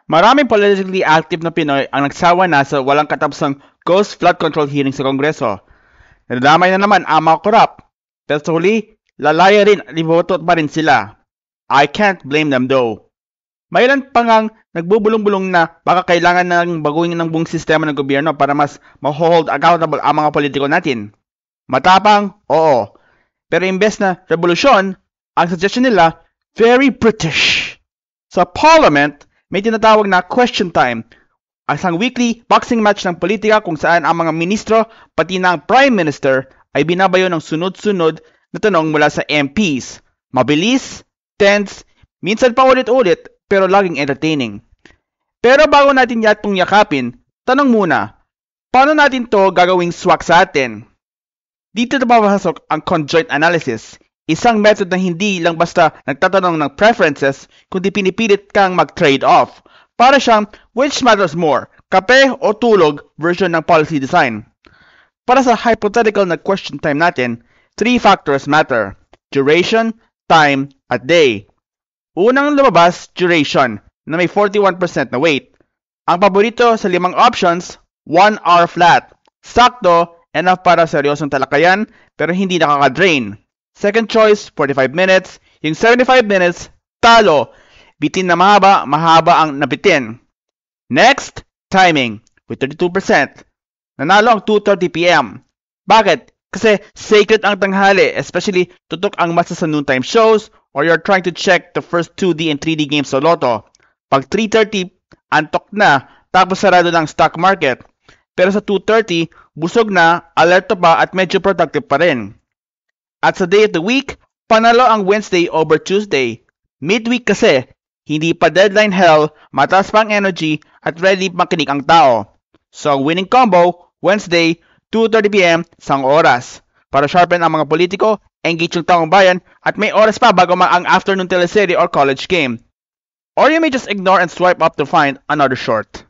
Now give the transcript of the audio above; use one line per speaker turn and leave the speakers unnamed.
Maraming politically active na Pinoy ang nagsawa na sa walang katapusang ghost flood control hearing sa Kongreso. Nadamay na naman ang mga korap. Pero sa huli, lalaya rin at iboto pa rin sila. I can't blame them though. May ilan pa ngang nagbubulong-bulong na baka kailangan ng baguhin ng buong sistema ng gobyerno para mas ma-hold accountable ang mga politiko natin. Matapang, oo. Pero imbes na revolusyon, ang suggestion nila, very British. Sa Parliament, may tinatawag na question time, isang weekly boxing match ng politika kung saan ang mga ministro pati na ang Prime Minister ay binabayo ng sunod-sunod na tanong mula sa MPs. Mabilis, tense, minsan pa ulit-ulit pero laging entertaining. Pero bago natin yatong yakapin, tanong muna, paano natin to gagawing swak sa atin? Dito na papasok ang conjoint analysis, isang method na hindi lang basta nagtatanong ng preferences, kundi pinipilit kang mag-trade off. Para siyang which matters more, kape o tulog version ng policy design. Para sa hypothetical na question time natin, 3 factors matter: duration, time, at day. Unang lumabas, duration, na may 41% na weight. Ang paborito sa 5 options, 1 hour flat. Sakto, enough para seryosong talakayan, pero hindi nakaka-drain. Second choice, 45 minutes. Yung 75 minutes, talo. Bitin na mahaba, mahaba ang nabitin. Next, timing, with 32%. Nanalo ang 2:30 p.m. Bakit? Kasi sacred ang tanghali, especially tutok ang masa sa noontime shows or you're trying to check the first 2D and 3D games sa Lotto. Pag 3:30, antok na, tapos sarado ng stock market. Pero sa 2:30, busog na, alerto pa at medyo productive pa rin. At sa day of the week, panalo ang Wednesday over Tuesday. Midweek kasi, hindi pa deadline hell, mataas pa ang energy at ready makinig ang tao. So ang winning combo, Wednesday, 2:30 p.m. sang oras. Para sharpen ang mga politiko, engage yung taong bayan, at may oras pa bago ang afternoon teleserye or college game. Or you may just ignore and swipe up to find another short.